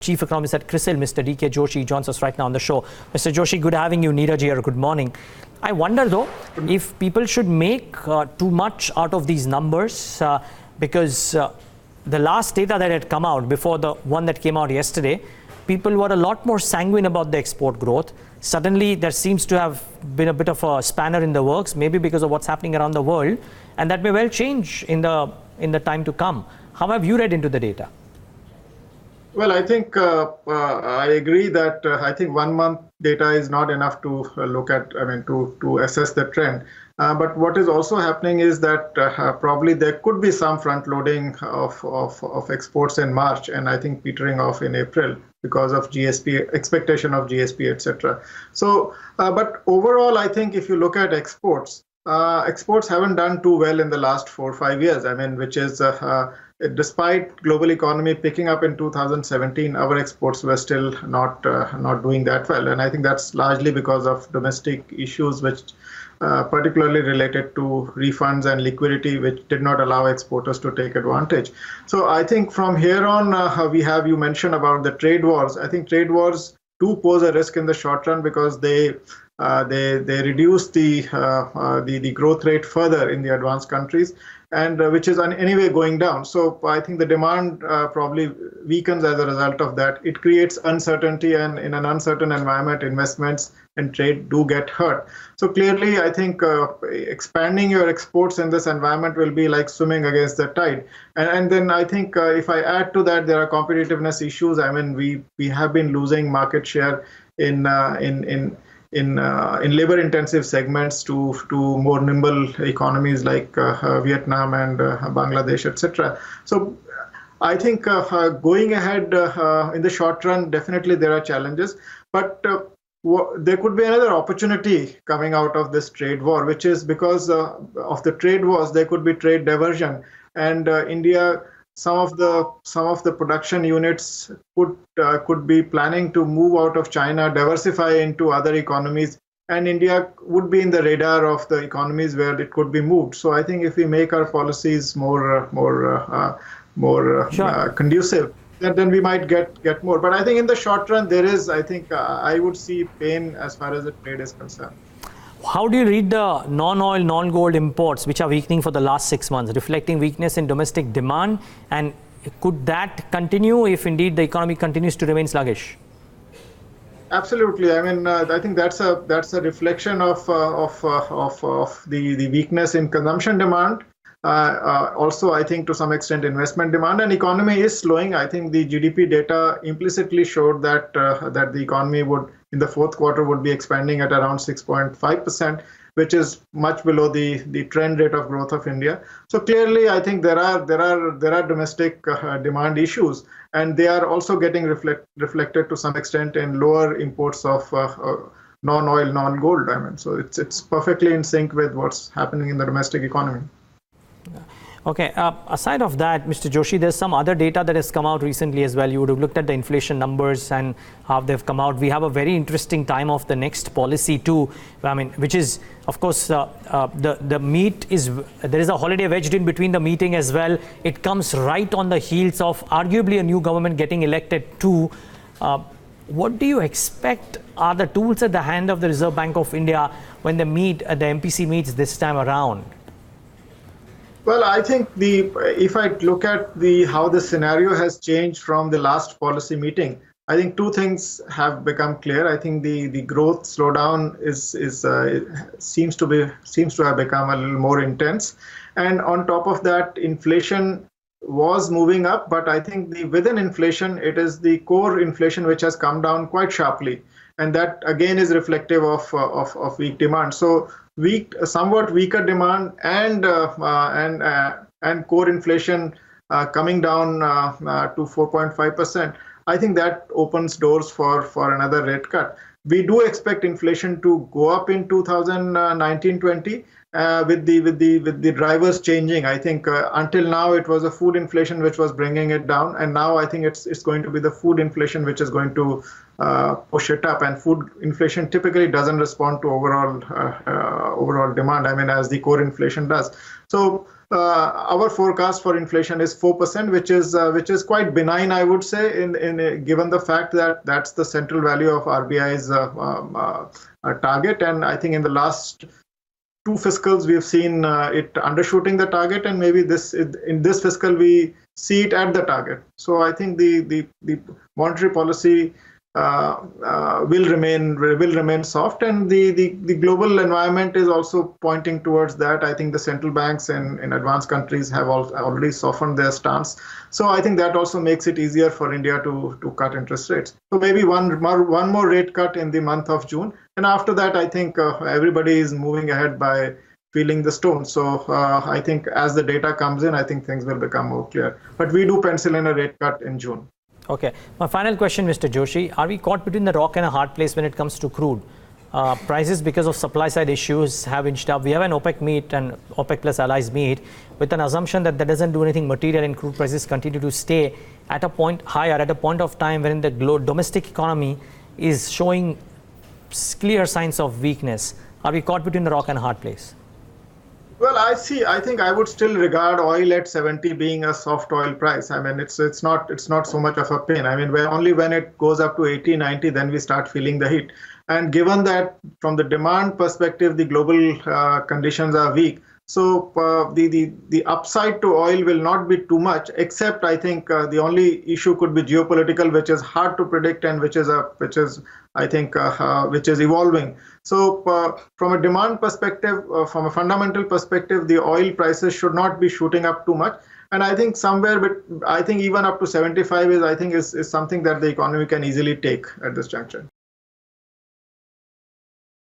Chief Economist at CRISIL, Mr. D.K. Joshi, joins us right now on the show. Mr. Joshi, good having you. Neeraj here. Good morning. I wonder, though, if people should make too much out of these numbers because the last data that had come out before the one that came out yesterday, people were a lot more sanguine about the export growth. Suddenly, there seems to have been a bit of a spanner in the works, maybe because of what's happening around the world, and that may well change in the time to come. How have you read into the data? Well, I think I agree that I think 1 month data is not enough to look at, to assess the trend. But what is also happening is that probably there could be some front loading of exports in March, and I think petering off in April because of GSP, expectation of GSP, etc. So, but overall, I think if you look at exports, exports haven't done too well in the last 4 or 5 years. Which is despite global economy picking up in 2017, our exports were still not doing that well, and I think that's largely because of domestic issues, which particularly related to refunds and liquidity, which did not allow exporters to take advantage. So I think from here on, you mentioned about the trade wars. I think trade wars do pose a risk in the short run because they reduce the growth rate further in the advanced countries, and which is anyway going down. So I think the demand probably weakens as a result of that. It creates uncertainty, and in an uncertain environment, investments and trade do get hurt. So clearly, I think expanding your exports in this environment will be like swimming against the tide. And then I think if I add to that, there are competitiveness issues. We have been losing market share in labor-intensive segments to more nimble economies like Vietnam and Bangladesh, etc. So I think going ahead in the short run, definitely there are challenges, but there could be another opportunity coming out of this trade war, which is because of the trade wars, there could be trade diversion, and India. Some of the production units could be planning to move out of China, diversify into other economies, and India would be in the radar of the economies where it could be moved. So I think if we make our policies more conducive, then we might get more. But I think in the short run, there is, I would see pain as far as the trade is concerned. How do you read the non-oil, non-gold imports, which are weakening for the last 6 months, reflecting weakness in domestic demand? And could that continue if indeed the economy continues to remain sluggish? Absolutely. I think that's a reflection of the weakness in consumption demand. Also, I think to some extent investment demand, and economy is slowing. I think the GDP data implicitly showed that the economy would, in the fourth quarter, would be expanding at around 6.5%, which is much below the trend rate of growth of India. So clearly, I think there are domestic demand issues, and they are also getting reflected to some extent in lower imports of non-oil, non-gold. So it's perfectly in sync with what's happening in the domestic economy. Okay, aside of that, Mr. Joshi, there's some other data that has come out recently as well. You would have looked at the inflation numbers and how they've come out. We have a very interesting time of the next policy too, which is, of course, the meet is, there is a holiday wedged in between the meeting as well. It comes right on the heels of arguably a new government getting elected too. What do you expect are the tools at the hand of the Reserve Bank of India when they meet, the MPC meets this time around? Well, I think if I look at how the scenario has changed from the last policy meeting, I think two things have become clear. I think the growth slowdown seems to have become a little more intense, and on top of that, inflation was moving up. But I think within inflation, it is the core inflation which has come down quite sharply, and that again is reflective of weak demand. So somewhat weaker demand and core inflation coming down to 4.5%. I think that opens doors for another rate cut. We do expect inflation to go up in 2019-20 with the drivers changing. I think until now it was a food inflation which was bringing it down, and now I think it's going to be the food inflation which is going to push it up. And food inflation typically doesn't respond to overall demand, as the core inflation does. So our forecast for inflation is 4%, which is quite benign, I would say, in given the fact that that's the central value of RBI's target. And I think in the last two fiscals we've seen it undershooting the target, and maybe in this fiscal we see it at the target. So I think the monetary policy will remain soft, and the global environment is also pointing towards that. I think the central banks in advanced countries have already softened their stance. So I think that also makes it easier for India to cut interest rates. So maybe one more rate cut in the month of June, and after that I think everybody is moving ahead by feeling the stone. So I think as the data comes in, I think things will become more clear. But we do pencil in a rate cut in June. Okay. My final question, Mr. Joshi, are we caught between the rock and a hard place when it comes to crude? Prices, because of supply side issues, have inched up. We have an OPEC meet and OPEC plus allies meet with an assumption that doesn't do anything material and crude prices continue to stay at a point higher, at a point of time when the domestic economy is showing clear signs of weakness. Are we caught between the rock and a hard place? Well, I think I would still regard oil at 70 being a soft oil price. I mean, it's not so much of a pain. I mean, only when it goes up to 80, 90, then we start feeling the heat. And given that from the demand perspective, the global conditions are weak, so the upside to oil will not be too much. Except I think the only issue could be geopolitical, which is hard to predict and which is evolving. So from a demand perspective, from a fundamental perspective, the oil prices should not be shooting up too much. And I think I think even up to 75 is something that the economy can easily take at this juncture.